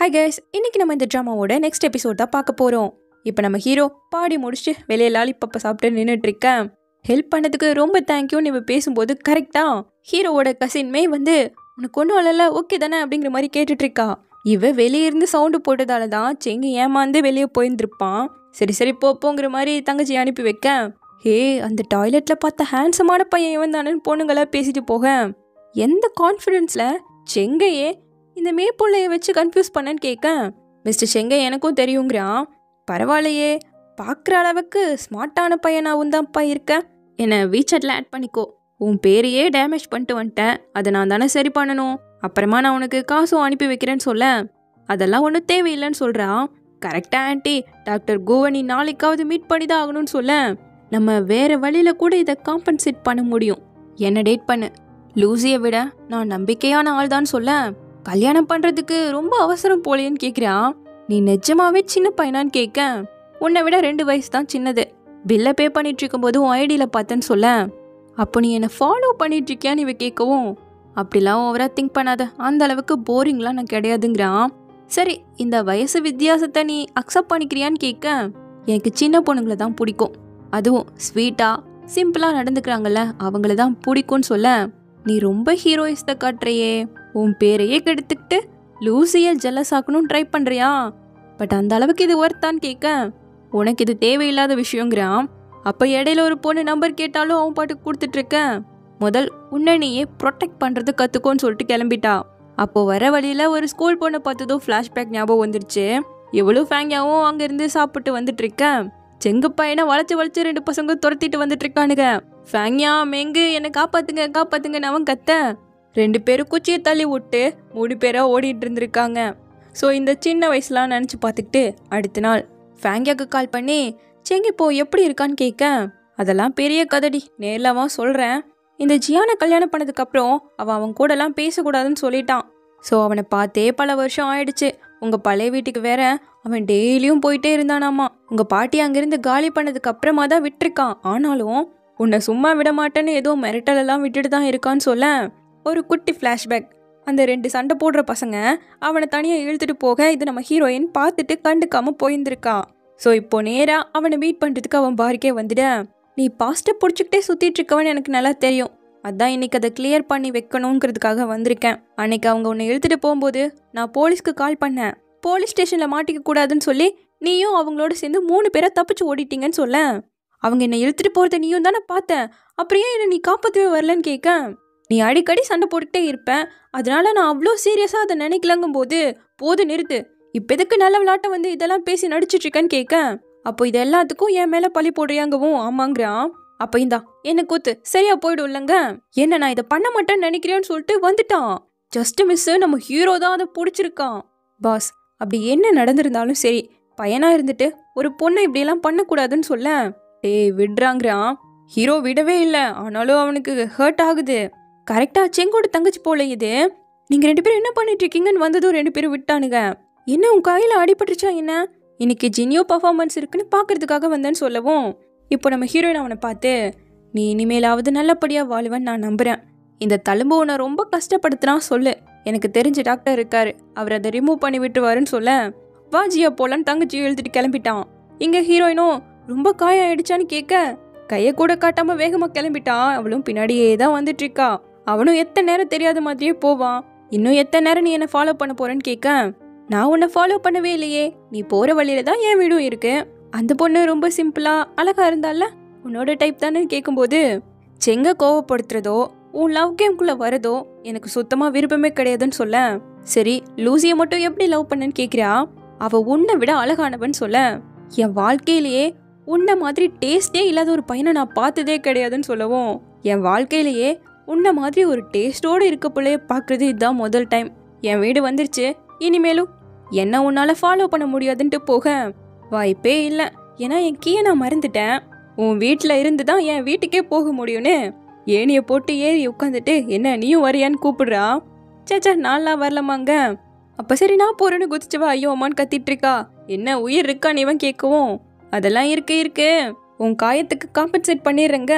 Hi guys, இன்னைக்கு நம்ம இந்த ட்ராமாவோட நெக்ஸ்ட் எபிசோட் தான் பார்க்க போகிறோம். இப்போ நம்ம ஹீரோ பாடி முடிச்சுட்டு வெளியே லாலிபப்பை சாப்பிட்டு நின்றுட்டு இருக்கேன். ஹெல்ப் பண்ணதுக்கு ரொம்ப தேங்க்யூன்னு இவ பேசும்போது கரெக்டாக ஹீரோவோட கசின்மே வந்து உனக்கு ஒன்றும் இல்லைல்ல, ஓகே தானே அப்படிங்கிற மாதிரி கேட்டுட்டு இருக்கா. இவ வெளியே இருந்து சவுண்டு போட்டதால தான் செங்கு ஏமாந்து வெளியே போயிருந்துருப்பான். சரி சரி போங்கிற மாதிரி தங்கச்சி அனுப்பி வைக்க, ஹே அந்த டாய்லெட்டில் பார்த்த ஹேண்ட்ஸமான பையன் இவன் தானேன்னு பொண்ணுங்களை பேசிட்டு போக, எந்த கான்ஃபிடென்ஸில் செங்கையே இந்த மேப்பொள்ளையை வச்சு கன்ஃபியூஸ் பண்ணன்னு கேட்க, மிஸ்டர் செங்கை எனக்கும் தெரியுங்கிறான். பரவாயில்லையே, பார்க்குற அளவுக்கு ஸ்மார்ட்டான பையனாகவும் தான்ப்பா இருக்க. என்னை வீச்சாட்டில் ஆட் பண்ணிக்கோ. உன் பேரையே டேமேஜ் பண்ணிட்டு வந்துட்டேன், அதை நான் தானே சரி பண்ணணும். அப்புறமா நான் உனக்கு காசும் அனுப்பி வைக்கிறேன்னு சொல்ல, அதெல்லாம் ஒன்றும் தேவையில்லைன்னு சொல்கிறான். கரெக்டாக ஆண்டி, டாக்டர் கோவனி நாளைக்காவது மீட் பண்ணி தான் ஆகணும்னு சொல்ல, நம்ம வேறு வழியில் கூட இதை காம்பன்சேட் பண்ண முடியும். என்னை டேட் பண்ணு. லூசியை விட நான் நம்பிக்கையான ஆள் தான் சொல்ல, கல்யாணம் பண்ணுறதுக்கு ரொம்ப அவசரம் போலேன்னு கேட்குறான். நீ நிஜமாவே சின்ன பையனான்னு கேட்க, உன்னை விட 2 வயசு தான் சின்னது. பில்லை பே பண்ணிட்டு இருக்கும்போது உன் ஐடியில் பார்த்தேன்னு சொல்ல, அப்போ நீ என்னை ஃபாலோ பண்ணிட்டு இருக்கியான்னு இவ கேட்கவும், அப்படிலாம் ஓவராக திங்க் பண்ணாத, அந்த அளவுக்கு போரிங்லாம் நான் கிடையாதுங்கிறான். சரி, இந்த வயசு வித்தியாசத்தை நீ அக்செப்ட் பண்ணிக்கிறியான்னு கேட்க, எனக்கு சின்ன பொண்ணுங்களை தான் பிடிக்கும், அதுவும் ஸ்வீட்டாக சிம்பிளாக நடந்துக்கிறாங்கல்ல அவங்கள தான் பிடிக்கும்னு சொல்ல, நீ ரொம்ப ஹீரோயிஸ்தை காட்டுறையே, உன் பேரையே கெடுத்துக்கிட்டு லூசியை ஜெல்லஸ் ஆக்கணும்னு ட்ரை பண்ணுறியா? பட் அந்த அளவுக்கு இது ஒர்த்தான்னு கேட்க, உனக்கு இது தேவையில்லாத விஷயங்கிறான். அப்போ இடையில ஒரு பொண்ணு நம்பர் கேட்டாலும் அவன் பாட்டுக்கு கொடுத்துட்ருக்க, முதல் உன்னை நீயே ப்ரொடெக்ட் பண்ணுறது கற்றுக்கோன்னு சொல்லிட்டு கிளம்பிட்டா. அப்போது வர வழியில் ஒரு ஸ்கூல் பொண்ணை பார்த்ததும் ஃப்ளாஷ்பேக் ஞாபகம் வந்துருச்சு. எவ்வளோ ஃபேங்கியாவும் அங்கேருந்து சாப்பிட்டு வந்துட்டுருக்க, செங்கு பையனை வளைச்சு 2 பசங்க துரத்திட்டு வந்துட்டு இருக்கானுங்க. ஃபேங்கியா மெங்கு என்னை காப்பாத்துங்கன்னு அவன் கத்த, 2 பேரும் குச்சியை தள்ளி விட்டு 3 பேராக ஓடிட்டு இருந்திருக்காங்க. ஸோ இந்த சின்ன வயசுலாம் நினச்சி பார்த்துக்கிட்டு அடுத்த நாள் ஃபேங்கியாவுக்கு கால் பண்ணி செங்கி இப்போ எப்படி இருக்கான்னு கேட்க, அதெல்லாம் பெரிய கதடி, நேரில் சொல்கிறேன். இந்த ஜியானை கல்யாணம் பண்ணதுக்கப்புறம் அவன் கூடலாம் பேசக்கூடாதுன்னு சொல்லிட்டான். ஸோ அவனை பார்த்தே பல வருஷம் ஆயிடுச்சு. உங்கள் பழைய வீட்டுக்கு வேற அவன் டெய்லியும் போயிட்டே இருந்தானாமா. உங்கள் பாட்டி அங்கேருந்து காலி பண்ணதுக்கு அப்புறமா தான் விட்டுருக்கான். ஆனாலும் உன்னை சும்மா விட மாட்டேன்னு ஏதோ மிரட்டலெல்லாம் விட்டுட்டு தான் இருக்கான்னு சொல்ல, ஒரு குட்டி ஃப்ளாஷ்பேக். அந்த 2 சண்டை போடுற பசங்க அவனை தனியாக இழுத்துட்டு போக இது நம்ம ஹீரோயின் பார்த்துட்டு கண்டுக்காமல் போயிருந்துருக்கான். ஸோ இப்போ நேராக அவனை மீட் பண்ணுறதுக்கு அவன் பாருக்கே வந்துட, நீ பாஸ்ட்டை பிடிச்சிக்கிட்டே சுற்றிட்டு இருக்கவன் எனக்கு நல்லா தெரியும், அதான் இன்னைக்கு அதை கிளியர் பண்ணி வைக்கணுங்கிறதுக்காக வந்திருக்கேன். அன்னைக்கு அவங்க உன்னை இழுத்துட்டு போகும்போது நான் போலீஸ்க்கு கால் பண்ணேன். போலீஸ் ஸ்டேஷனில் மாட்டிக்க கூடாதுன்னு சொல்லி நீயும் அவங்களோட சேர்ந்து 3 பேரை தப்பிச்சு ஓடிட்டீங்கன்னு சொல்ல, அவங்க என்னை இழுத்துட்டு போகிறத நீயும் தானே பார்த்தேன், அப்படியே என்னை நீ காப்பாற்றவே வரலன்னு கேட்க, நீ அடிக்கடி சண்டை போட்டுக்கிட்டே இருப்பேன், அதனால நான் அவ்வளோ சீரியஸாக அதை நினைக்கலங்கும் போது போது நிறுத்து, இப்போ எதுக்கு நல்ல விளையாட்டை வந்து இதெல்லாம் பேசி நடிச்சிட்ருக்கேன்னு கேட்க, அப்போ இது எல்லாத்துக்கும் என் மேலே பழி போடுறியாங்கவும் ஆமாங்கிறான். அப்போ இந்தா என்ன கூத்து சரியா போயிடும் இல்லைங்க, என்ன நான் இதை பண்ண மாட்டேன்னு நினைக்கிறேன்னு சொல்லிட்டு வந்துட்டான். ஜஸ்ட் மிஸ்ஸு நம்ம ஹீரோ தான் அதை பிடிச்சிருக்கான். பாஸ், அப்படி என்ன நடந்திருந்தாலும் சரி, பையனாக இருந்துட்டு ஒரு பொண்ணை இப்படியெல்லாம் பண்ணக்கூடாதுன்னு சொல்ல, விடுறாங்கிறான். ஹீரோ விடவே இல்லை, ஆனாலும் அவனுக்கு ஹர்ட் ஆகுது. கரெக்டாக செங்கோட தங்கச்சி போல இது. நீங்கள் 2 பேரும் என்ன பண்ணிட்டு இருக்கீங்கன்னு வந்ததும் 2 பேரும் விட்டானுங்க. என்ன உன் கையில் அடிபட்டுச்சா என்ன? இன்னைக்கு ஜினியோ பர்ஃபார்மன்ஸ் இருக்குன்னு பார்க்கறதுக்காக வந்தேன்னு சொல்லவும், இப்போ நம்ம ஹீரோயின் அவனை பார்த்து, நீ இனிமேலாவது நல்லபடியாக வாழுவன்னு நான் நம்புகிறேன். இந்த தழும்பு உன்னை ரொம்ப கஷ்டப்படுத்துனா சொல்லு, எனக்கு தெரிஞ்ச டாக்டர் இருக்காரு, அவர் அதை ரிமூவ் பண்ணி விட்டுருவாருன்னு சொல்ல, வா ஜியா போலான்னு தங்கச்சியும் எழுதிட்டு கிளம்பிட்டான். இங்கே ஹீரோயினும் ரொம்ப காயம் ஆயிடுச்சான்னு கேட்க, கையை கூட காட்டாமல் வேகமாக கிளம்பிட்டான். அவளும் பின்னாடியே தான் வந்துட்டு இருக்கா. அவனும் எத்தனை நேரம் தெரியாத மாதிரியே போவான். இன்னும் எத்தனை நேரம் நீ என்னை ஃபாலோ பண்ண போறேன்னு கேட்க, நான் உன்னை ஃபாலோ பண்ணவே இல்லையே, நீ போகிற வழியில தான் என் வீடும் இருக்கு. அந்த பொண்ணு ரொம்ப சிம்பிளாக அழகாக இருந்தால உன்னோட டைப் தானே கேட்கும்போது, செங்க கோவப்படுத்துறதோ உன் லவ் கேம்குள்ளே வரதோ எனக்கு சுத்தமாக விருப்பமே கிடையாதுன்னு சொல்ல, சரி லூசியை மட்டும் எப்படி லவ் பண்ணன்னு கேட்குறா, அவள் உன்னை விட அழகானவன்னு சொல்ல, என் வாழ்க்கையிலேயே உன்னை மாதிரி டேஸ்டே இல்லாத ஒரு பையனை நான் பார்த்ததே கிடையாதுன்னு சொல்லவும், என் வாழ்க்கையிலேயே உன்னை மாதிரி ஒரு டேஸ்டோடு இருக்க பிள்ளைய பார்க்குறது இதுதான் முதல் டைம். என் வீடு வந்துருச்சு, இனிமேலும் என்ன உன்னால் ஃபாலோ பண்ண முடியாதுன்ட்டு போக வாய்ப்பே இல்லை, ஏன்னா என் கீயை நான் மறந்துட்டேன். உன் வீட்டில் இருந்து தான் என் வீட்டுக்கே போக முடியும்னு ஏனியை போட்டு ஏறி உட்காந்துட்டு என்ன நீயும் வரியான்னு கூப்பிடுறா. சேச்சா நான்லாம் வரலமாங்க. அப்போ சரி நான் போறேன்னு குதிச்சுவா. ஐயோ அம்மான்னு கத்திட்டு இருக்கா. என்ன உயிர் இருக்கான்னு இவன் கேட்கவும், அதெல்லாம் இருக்கு, உன் காயத்துக்கு காம்பன்சேட் பண்ணிடுறேங்க,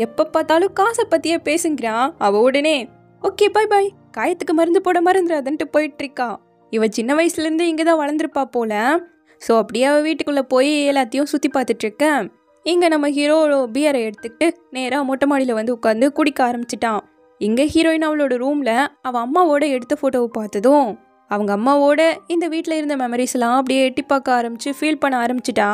எப்போ பார்த்தாலும் காசை பற்றியே பேசுங்கிறான். அவ உடனே ஓகே பாய் பாய், காயத்துக்கு மருந்து போட மறந்துடாதுன்ட்டு போயிட்டு இருக்கா. இவ சின்ன வயசுலேருந்து இங்கே தான் வளர்ந்துருப்பா போல. ஸோ அப்படியே அவள் வீட்டுக்குள்ளே போய் எல்லாத்தையும் சுற்றி பார்த்துட்ருக்க. இங்கே நம்ம ஹீரோ பியரை எடுத்துக்கிட்டு நேராக மொட்டை மாடியில் வந்து உட்காந்து குடிக்க ஆரம்பிச்சிட்டான். இங்கே ஹீரோயின் அவளோட ரூமில் அவள் அம்மாவோட எடுத்த ஃபோட்டோவை பார்த்ததும் அவங்க அம்மாவோட இந்த வீட்டில் இருந்த மெமரிஸ்லாம் அப்படியே எட்டி பார்க்க ஆரம்பிச்சு ஃபீல் பண்ண ஆரம்பிச்சிட்டா.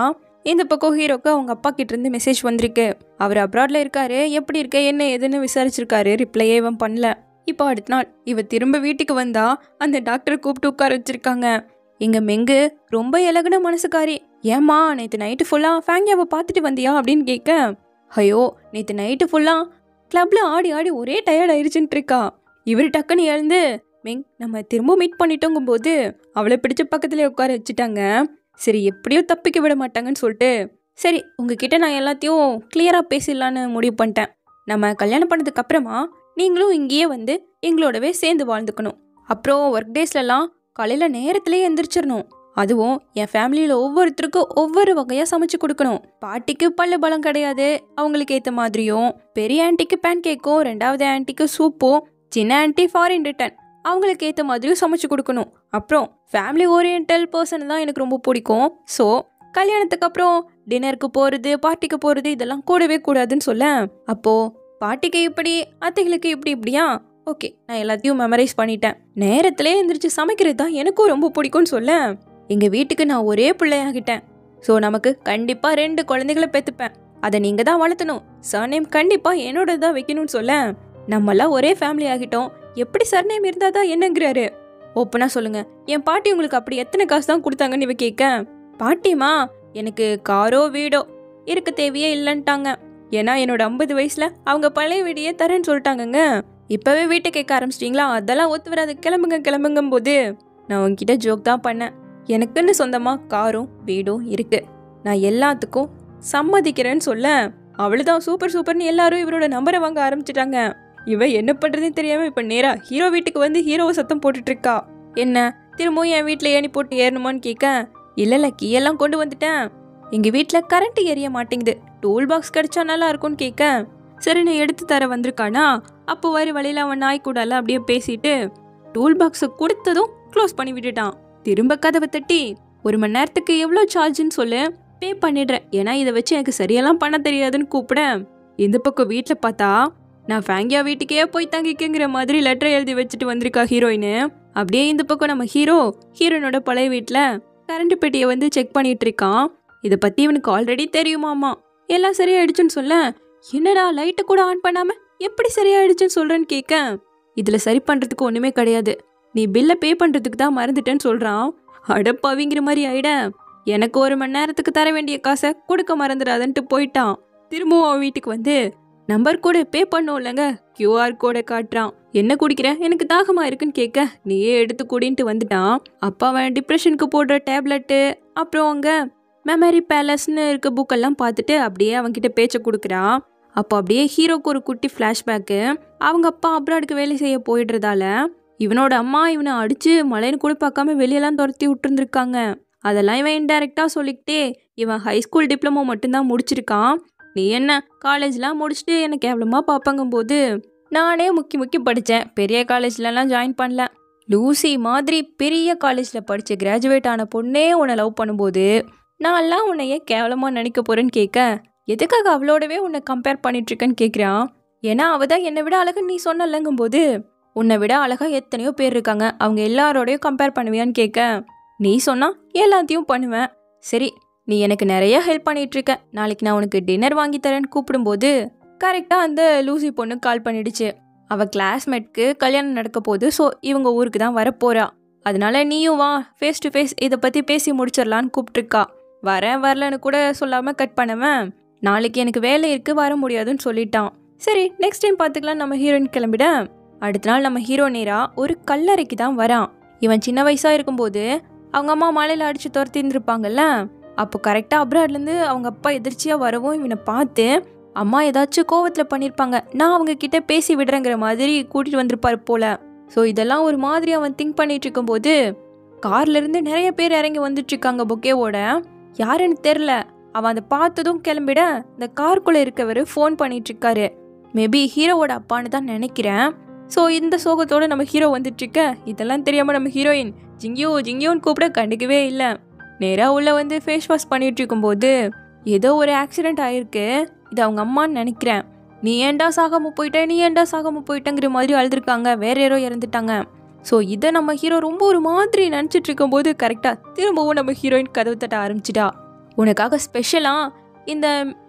இந்த பக்கம் ஹீரோக்கு அவங்க அப்பா கிட்டேருந்து மெசேஜ் வந்திருக்கு. அவர் அப்ராட்ல இருக்காரு, எப்படி இருக்க என்ன ஏதுன்னு விசாரிச்சிருக்காரு. ரிப்ளையே இவன் பண்ணல. இப்போ அடுத்த நாள் இவ திரும்ப வீட்டுக்கு வந்தா அந்த டாக்டரை கூப்பிட்டு உட்கார வச்சிருக்காங்க. எங்க மெங்கு ரொம்ப இலகுன மனசுக்காரி. ஏம்மா நேற்று நைட்டு ஃபுல்லாக ஃபேங்கியாவை பார்த்துட்டு வந்தியா அப்படின்னு கேட்க, ஐயோ நேற்று நைட்டு ஃபுல்லாக கிளப்ல ஆடி ஆடி ஒரே டயர்ட் ஆயிடுச்சுன்ட்டு இருக்கா. இவர் டக்குன்னு எழுந்து, மெங் நம்ம திரும்ப மீட் பண்ணிட்டோங்கும் போது அவளை பிடிச்ச பக்கத்துல உட்கார வச்சுட்டாங்க. சரி எப்படியோ தப்பிக்க விட மாட்டாங்கன்னு சொல்லிட்டு, சரி உங்ககிட்ட நான் எல்லாத்தையும் கிளியராக பேசிடலான்னு முடிவு பண்ணிட்டேன். நம்ம கல்யாணம் பண்ணதுக்கு அப்புறமா நீங்களும் இங்கேயே வந்து எங்களோடவே சேர்ந்து வாழ்ந்துக்கணும். அப்புறம் ஒர்க் டேஸ்லலாம் காலையில் நேரத்துலேயே எந்திரிச்சிடணும். அதுவும் என் ஃபேமிலியில் ஒவ்வொருத்தருக்கும் ஒவ்வொரு வகையாக சமைச்சு கொடுக்கணும். பாட்டிக்கு பல்லு பலம் கிடையாது, அவங்களுக்கு ஏற்ற மாதிரியும், பெரிய ஆன்ட்டிக்கு பேன் கேக்கும், ரெண்டாவது ஆன்ட்டிக்கு சூப்பும், சின்ன ஆன்ட்டி ஃபாரின் ரிட்டர்ன் அவங்களுக்கு ஏற்ற மாதிரியும் சமைச்சு கொடுக்கணும். அப்புறம் ஃபேமிலி ஓரியன்டல் பர்சன் தான் எனக்கு ரொம்ப பிடிக்கும். ஸோ கல்யாணத்துக்கு அப்புறம் டின்னருக்கு போகிறது, பார்ட்டிக்கு போகிறது இதெல்லாம் கூடவே கூடாதுன்னு சொல்ல, அப்போது பாட்டிக்கு இப்படி அத்தைகளுக்கு இப்படியா, ஓகே நான் எல்லாத்தையும் மெமரைஸ் பண்ணிட்டேன். நேரத்திலே எந்திரிச்சு சமைக்கிறது தான் எனக்கும் ரொம்ப பிடிக்கும்னு சொல்ல, எங்கள் வீட்டுக்கு நான் ஒரே பிள்ளையாகிட்டேன். ஸோ நமக்கு கண்டிப்பாக 2 குழந்தைகளை பெற்றுப்பேன். அதை நீங்கள் தான் வளர்த்தணும். சர்நேம் கண்டிப்பாக என்னோட தான் வைக்கணும்னு சொல்ல, நம்மளாம் ஒரே ஃபேமிலி ஆகிட்டோம், எப்படி சர்நேம் இருந்தால் தான் என்னங்கிறாரு. ஓப்பனாக சொல்லுங்கள், என் பாட்டி உங்களுக்கு அப்படி எத்தனை காசு தான் கொடுத்தாங்கன்னு இவ கேட்க, பாட்டிமா எனக்கு காரோ வீடோ இருக்க தேவையே இல்லைன்ட்டாங்க. ஏன்னா என்னோட 50 வயசில் அவங்க பழைய வீடையே தரேன்னு சொல்லிட்டாங்கங்க. இப்போவே வீட்டை கேட்க ஆரம்பிச்சிட்டிங்களா, அதெல்லாம் ஒத்து வராது, கிளம்புங்கும் போது நான் உங்ககிட்ட ஜோக் தான் பண்ணேன். எனக்குன்னு சொந்தமாக காரும் வீடும் இருக்குது, நான் எல்லாத்துக்கும் சம்மதிக்கிறேன்னு சொல்ல, அவ்வளோதான் சூப்பர்னு எல்லாரும் இவரோட நம்பரை வாங்க ஆரம்பிச்சிட்டாங்க. இவ என்ன பண்ணுறதுன்னு தெரியாமல் இப்போ நேராக ஹீரோ வீட்டுக்கு வந்து ஹீரோவை சத்தம் போட்டுட்ருக்கா. என்ன திரும்பவும் என் வீட்டில் ஏணி போட்டு ஏறணுமான்னு கேட்க, இல்லை கீயெல்லாம் கொண்டு வந்துட்டேன், எங்கள் வீட்டில் கரண்ட் எரிய மாட்டேங்குது, டூல் பாக்ஸ் கிடைச்சா நல்லா இருக்கும்னு கேட்க, சரி நான் எடுத்து தர வந்திருக்கானா. அப்போ வர வழியில் அவன் நாய் கூடால அப்படியே பேசிட்டு டூல் பாக்ஸை கொடுத்ததும் க்ளோஸ் பண்ணி விட்டுட்டான். திரும்ப கதவை தட்டி, 1 மணி நேரத்துக்கு எவ்வளோ சார்ஜுன்னு சொல்லு, பே பண்ணிடுறேன், ஏன்னா இதை வச்சு எனக்கு சரியெல்லாம் பண்ண தெரியாதுன்னு கூப்பிட, இந்த பக்கம் வீட்டில் பார்த்தா நான் ஃபேங்கியா வீட்டுக்கே போய் தங்கிக்குங்கிற மாதிரி லெட்டர் எழுதி வச்சுட்டு வந்திருக்கா ஹீரோயின். அப்படியே இந்த பக்கம் நம்ம ஹீரோயினோட பழைய வீட்டில் கரண்ட் பெட்டியை வந்து செக் பண்ணிட்டு இருக்கான். இதை பற்றி இவனுக்கு ஆல்ரெடி தெரியுமாமா. எல்லாம் சரியாயிடுச்சுன்னு சொல்ல, என்னடா லைட்டை கூட ஆன் பண்ணாம எப்படி சரியாயிடுச்சுன்னு சொல்றேன்னு கேட்க, இதில் சரி பண்ணுறதுக்கு ஒன்றுமே கிடையாது, நீ பில்லை பே பண்ணுறதுக்கு தான் மறந்துட்டேன்னு சொல்கிறான். அடப்பாவிங்கிற மாதிரி ஆயிட, எனக்கு 1 மணி நேரத்துக்கு தர வேண்டிய காசை கொடுக்க மறந்துடாதன்ட்டு போயிட்டான். திரும்பவும் அவன் வீட்டுக்கு வந்து நம்பர் கோடை பே பண்ணோம் இல்லைங்க, QR கோடை காட்டுறான். என்ன குடிக்கிற, எனக்கு தாகமாக இருக்குன்னு கேட்க, நீயே எடுத்து குடின்ட்டு வந்துட்டான். அப்போ அவன் டிப்ரெஷனுக்கு போடுற டேப்லெட்டு, அப்புறம் அங்கே மெமரி பேலஸ்ன்னு இருக்க புக்கெல்லாம் பார்த்துட்டு அப்படியே அவன்கிட்ட பேச்சை கொடுக்குறான். அப்போ அப்படியே ஹீரோக்கு ஒரு குட்டி ஃப்ளாஷ்பேக்கு. அவங்க அப்பா அப்ராடுக்கு வேலை செய்ய போயிடுறதால இவனோட அம்மா இவனை அடித்து மழைன்னு கூட பார்க்காம வெளியெல்லாம் துரத்தி விட்டுருந்துருக்காங்க. அதெல்லாம் இவன் இன்டெரக்டாக சொல்லிக்கிட்டே, இவன் ஹைஸ்கூல் டிப்ளமோ மட்டும்தான் முடிச்சிருக்கான், நீ என்ன காலேஜ்லாம் முடிச்சுட்டு என்னை கேவலமாக பார்ப்பாங்கும்போது நானே முக்கி படித்தேன், பெரிய காலேஜ்லலாம் ஜாயின் பண்ணல, லூசி மாதிரி பெரிய காலேஜில் படித்த கிராஜுவேட் ஆன பொண்ணே உன்னை லவ் பண்ணும்போது நான்லாம் உன்னையே கேவலமாக நினைக்க போகிறேன்னு கேட்க, எதுக்காக அவளோடவே உன்னை கம்பேர் பண்ணிட்டுருக்கேன்னு கேட்குறான். ஏன்னா அவள் தான் என்னை விட அழகுன்னு நீ சொன்னலங்கும்போது, உன்னை விட அழகாக எத்தனையோ பேர் இருக்காங்க, அவங்க எல்லாரோடையும் கம்பேர் பண்ணுவியான்னு கேட்க, நீ சொன்னால் எல்லாத்தையும் பண்ணுவேன், சரி நீ எனக்கு நிறைய ஹெல்ப் பண்ணிகிட்ருக்க, நாளைக்கு நான் உனக்கு டின்னர் வாங்கி தரேன்னு கூப்பிடும்போது கரெக்டாக அந்த லூசி பொண்ணு கால் பண்ணிடுச்சு. அவள் கிளாஸ்மேட்க்கு கல்யாணம் நடக்க போகுது, ஸோ இவங்க ஊருக்கு தான் வரப்போறா, அதனால நீயும் வா ஃபேஸ் டு ஃபேஸ் இதை பற்றி பேசி முடிச்சிடலான்னு கூப்பிட்டுருக்கா. வரலன்னு கூட சொல்லாமல் கட் பண்ணவன், நாளைக்கு எனக்கு வேலை இருக்குது வர முடியாதுன்னு சொல்லிட்டான். சரி நெக்ஸ்ட் டைம் பார்த்துக்கலாம் நம்ம ஹீரோயின் கிளம்பிட. அடுத்த நாள் நம்ம ஹீரோ நேராக ஒரு கல்லறைக்கு தான் வரான். இவன் சின்ன வயசாக இருக்கும்போது அவங்க அம்மா மலையில் அடித்து துரத்தி இருந்திருப்பாங்கல்ல, அப்போ கரெக்டாக அப்ராட்லேருந்து அவங்க அப்பா எதிர்ச்சியாக வரவும் இவனை பார்த்து அம்மா ஏதாச்சும் கோவத்தில் பண்ணியிருப்பாங்க, நான் அவங்க கிட்ட பேசி விடுறேங்கிற மாதிரி கூட்டிகிட்டு வந்திருப்பார் போல. ஸோ இதெல்லாம் ஒரு மாதிரி அவன் திங்க் பண்ணிட்டு இருக்கும்போது கார்லேருந்து நிறைய பேர் இறங்கி வந்துட்டுருக்காங்க பொக்கேவோட. யாருன்னு தெரில. அவன் அதை பார்த்ததும் கிளம்பிட இந்த கார்க்குள்ளே இருக்கவர் ஃபோன் பண்ணிட்டு இருக்காரு. மேபி ஹீரோவோட அப்பான்னு தான் நினைக்கிறேன். ஸோ இந்த சோகத்தோட நம்ம ஹீரோ வந்துட்டுருக்க. இதெல்லாம் தெரியாமல் நம்ம ஹீரோயின் ஜிங்கியோ ஜிங்கியோன்னு கூப்பிட கண்டுக்கவே இல்லை. நேராக உள்ள வந்து ஃபேஸ் வாஷ் பண்ணிட்டு இருக்கும்போது ஏதோ ஒரு ஆக்சிடென்ட் ஆயிருக்கு. இது அவங்க அம்மான்னு நினைக்கிறேன். நீ ஏண்டா சாகாமல் போயிட்டேங்கிற மாதிரி அழுதுருக்காங்க. வேற யாரோ இறந்துட்டாங்க. ஸோ இதை நம்ம ஹீரோ ரொம்ப ஒரு மாதிரி நினச்சிட்டு இருக்கும்போது கரெக்டாக திரும்பவும் நம்ம ஹீரோயின் கதவு தட்ட ஆரம்பிச்சிட்டா. உனக்காக ஸ்பெஷலாக இந்த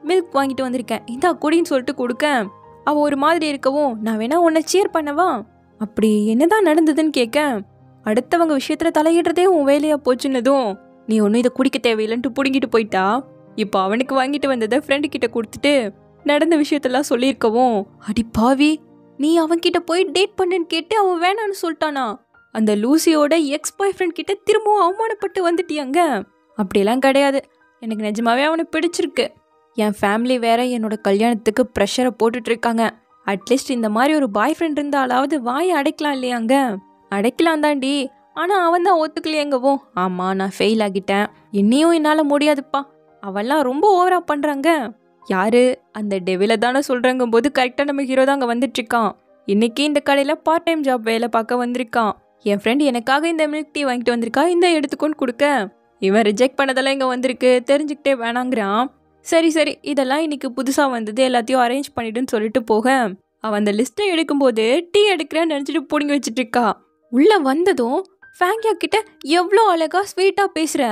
மில்க் வாங்கிட்டு வந்திருக்கேன், இந்தா குடின்னு சொல்லிட்டு கொடுக்க அவள் ஒரு மாதிரி இருக்கவும், நான் வேணா உன்னை சேர் பண்ணவா? அப்படி என்னதான் நடந்ததுன்னு கேட்க, அடுத்தவங்க விஷயத்துல தலையிடுறதே உன் வேலையா போச்சுன்னதும் நீ ஒன்றும் இதை குடிக்க தேவையில்லைன்ட்டு பிடுங்கிட்டு போயிட்டா. இப்போ அவனுக்கு வாங்கிட்டு வந்ததை ஃப்ரெண்டு கிட்ட கொடுத்துட்டு நடந்த விஷயத்தெல்லாம் சொல்லியிருக்கவும், அடி பாவி, நீ அவன்கிட்ட போய் டேட் பண்ணுன்னு கேட்டு அவன் வேணான்னு சொல்லிட்டானா? அந்த லூசியோட எக்ஸ் பாய் ஃப்ரெண்ட் கிட்ட திரும்பவும் அவமானப்பட்டு வந்துட்டியாங்க? அப்படியெல்லாம் கிடையாது, எனக்கு நிஜமாவே அவனை பிடிச்சிருக்கு. என் ஃபேமிலி வேற என்னோட கல்யாணத்துக்கு ப்ரெஷரை போட்டுட்டு இருக்காங்க. அட்லீஸ்ட் இந்த மாதிரி ஒரு பாய் ஃப்ரெண்ட் இருந்தாலாவது வாயை அடைக்கலாம் இல்லையாங்க? அடைக்கலாம் தாண்டி, ஆனால் அவன் தான் ஒத்துக்கலையேங்கவும், ஆமாம் நான் ஃபெயில் ஆகிட்டேன், இன்னையும் என்னால் முடியாதுப்பா, அவெல்லாம் ரொம்ப ஓவராக பண்ணுறாங்க. யாரு? அந்த டெவில தானே சொல்கிறாங்கும் போது கரெக்டாக நம்ம ஹீரோ தான் அங்கே வந்துட்டுருக்கான். இன்னைக்கு இந்த கடையில் பார்ட் டைம் ஜாப் வேலை பார்க்க வந்திருக்கான். என் ஃப்ரெண்ட் எனக்காக இந்த மில்க் டீ வாங்கிட்டு வந்திருக்கா, இந்த எடுத்துக்கொண்டு கொடுக்க இவன் ரிஜெக்ட் பண்ணதெல்லாம் இங்கே வந்திருக்கு, தெரிஞ்சுக்கிட்டே வேணாங்கிறான். சரி இதெல்லாம் இன்னைக்கு புதுசாக வந்தது, எல்லாத்தையும் அரேஞ்ச் பண்ணிடுன்னு சொல்லிட்டு போக அவன் அந்த லிஸ்ட்டை எடுக்கும்போது டீ எடுக்கிறேன்னு நினச்சிட்டு பிடிங்கி வச்சுட்டு இருக்கா. உள்ளே வந்ததும் ஃபேங்கியா கிட்ட எவ்வளோ அழகா ஸ்வீட்டாக பேசுகிற,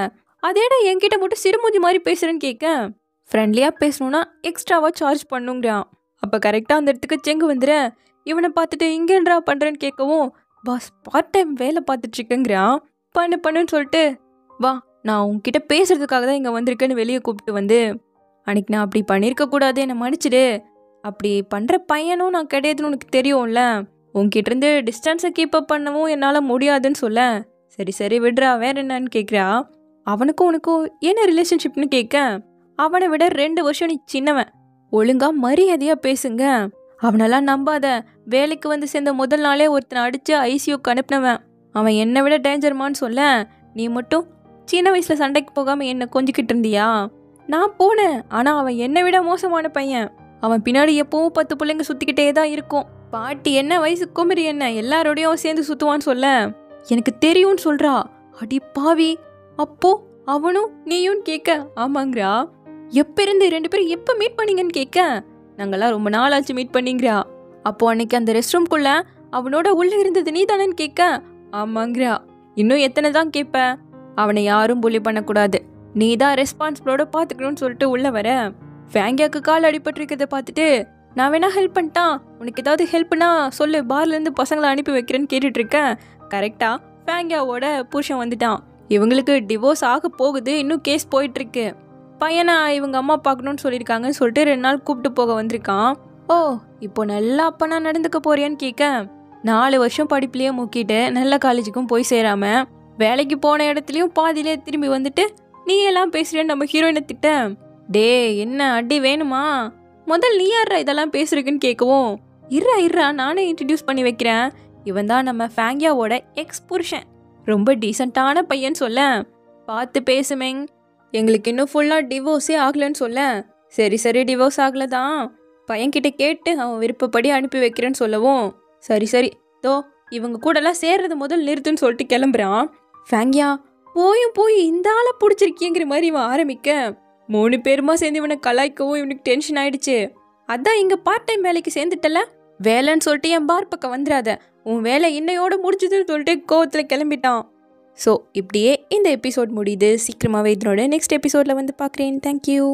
அதேடா என்கிட்ட மட்டும் சிறுமூஞ்சி மாதிரி பேசுகிறேன்னு கேட்க, ஃப்ரெண்ட்லியாக பேசணுன்னா எக்ஸ்ட்ராவாக சார்ஜ் பண்ணுங்கிறான். அப்போ கரெக்டாக அந்த இடத்துக்கு செங்கு வந்துட இவனை பார்த்துட்டு இங்கேன்றா பண்ணுறேன்னு கேட்கவும், பாஸ் பார்ட் டைம் வேலை பார்த்துட்ருக்கேங்கிறான். பண்ணுன்னு சொல்லிட்டு, வா நான் உங்ககிட்ட பேசுறதுக்காக தான் இங்கே வந்திருக்கேன்னு வெளியே கூப்பிட்டு வந்து, அன்னைக்கு நான் அப்படி பண்ணியிருக்கக்கூடாது, என்னை மன்னிச்சிடு, அப்படி பண்ணுற பையனும் நான் கிடையாதுன்னு உனக்கு தெரியும்ல, உங்ககிட்ட இருந்து டிஸ்டன்ஸை கீப்பப் பண்ணவும் என்னால் முடியாதுன்னு சொல்ல, சரி விடுறா வேற என்னன்னு கேட்குறா. அவனுக்கும் உனக்கும் என்ன ரிலேஷன்ஷிப்னு கேட்க, அவனை விட 2 வருஷம் நீ சின்னவன், ஒழுங்கா மரியாதையாக பேசுங்க, அவனெல்லாம் நம்பாத, வேலைக்கு வந்து சேர்ந்த முதல் நாளே ஒருத்தனை அடித்து ஐசியூக்கு அனுப்பினவன், அவன் என்னை விட டேஞ்சர்மான்னு சொல்ல, நீ மட்டும் சின்ன வயசில் சண்டைக்கு போகாமல் என்னை கொஞ்சிக்கிட்டு இருந்தியா? நான் போனேன், ஆனால் அவன் என்னை விட மோசமான பையன், அவன் பின்னாடி எப்பவும் 10 பிள்ளைங்க சுற்றிக்கிட்டே தான் இருக்கும், பாட்டி என்ன வயசு குமரி என்ன எல்லாரோடையும் சேர்ந்து சுற்றுவான்னு சொல்ல, எனக்கு தெரியும்னு சொல்கிறா. அடி பாவி, அப்போ அவனும் நீயும் கேட்க, ஆமாங்கிறா. எப்போ இருந்து 2 பேரும் எப்போ மீட் பண்ணீங்கன்னு கேட்க, நாங்கள்லாம் ரொம்ப நாள் ஆச்சு மீட் பண்ணிங்கிறா. அப்போ அன்னைக்கு அந்த ரெஸ்ட் ரூம்குள்ளே அவனோட உள்ளே இருந்தது நீ தானேன்னு கேட்க, ஆமாங்கிறா. இன்னும் எத்தனை தான் கேட்ப? அவனை யாரும் புள்ளி பண்ணக்கூடாது, நீ தான் ரெஸ்பான்சிபிளோட பார்த்துக்கணும்னு சொல்லிட்டு உள்ளே வர, ஃபேங்கியாவுக்கு கால் அடிபட்டிருக்கிறத பார்த்துட்டு, நான் வேணா ஹெல்ப் பண்ணிட்டான், உனக்கு ஏதாவது ஹெல்ப்னா சொல்லு, பார்லேருந்து பசங்களை அனுப்பி வைக்கிறேன்னு கேட்டுட்டு இருக்கேன். கரெக்டாக ஃபேங்கியாவோட புருஷன் வந்துட்டான். இவங்களுக்கு டிவோர்ஸ் ஆக போகுது, இன்னும் கேஸ் போயிட்டுருக்கு. பையனை இவங்க அம்மா பார்க்கணுன்னு சொல்லியிருக்காங்கன்னு சொல்லிட்டு 2 நாள் கூப்பிட்டு போக வந்திருக்கான். ஓ இப்போ நல்லா அப்பனா நடந்துக்க போறியான்னு கேட்க, 4 வருஷம் படிப்புலேயே முக்கிட்டு நல்ல காலேஜுக்கும் போய் சேராம வேலைக்கு போன இடத்துலையும் பாதியிலே திரும்பி வந்துட்டு நீ எல்லாம் பேசுறேன்னு நம்ம ஹீரோயினை திட்ட, டே என்ன அடி வேணுமா, முதல் நீ யாரா இதெல்லாம் பேசுறதுன்னு கேட்கவும், இருறா நானே இன்ட்ரடியூஸ் பண்ணி வைக்கிறேன், இவன் தான் நம்ம ஃபேங்கியாவோட எக்ஸ் புருஷன், ரொம்ப டீசெண்டான பையன் சொல்ல, பார்த்து பேசுமேங், எங்களுக்கு இன்னும் ஃபுல்லாக டிவோர்ஸே ஆகலைன்னு சொல்ல, சரி டிவோர்ஸ் ஆகலை தான், பையன்கிட்ட கேட்டு அவன் விருப்பப்படி அனுப்பி வைக்கிறேன்னு சொல்லவும், சரி தோ இவங்க கூடலாம் சேர்றது முதல் நிறுத்துன்னு சொல்லிட்டு கிளம்புறான். ஃபேங்கியா போய் இந்த ஆளை பிடிச்சிருக்கியங்கிற மாதிரி இவன் ஆரம்பிக்க, 3 பேருமா சேர்ந்து இவனை கலாய்க்கவும் இவனுக்கு டென்ஷன் ஆயிடுச்சு. அதான் இங்கே பார்ட் டைம் வேலைக்கு சேர்ந்துட்டல, வேலைன்னு சொல்லிட்டு என் பார் பக்கம் வந்துடாத, உன் வேலை இன்னையோட முடிஞ்சதுன்னு சொல்லிட்டு கோவத்தில் கிளம்பிட்டான். ஸோ இப்படியே இந்த எபிசோட் முடியுது. சீக்கிரமாகவே இதனோட நெக்ஸ்ட் எபிசோடில் வந்து பார்க்குறேன். தேங்க்யூ.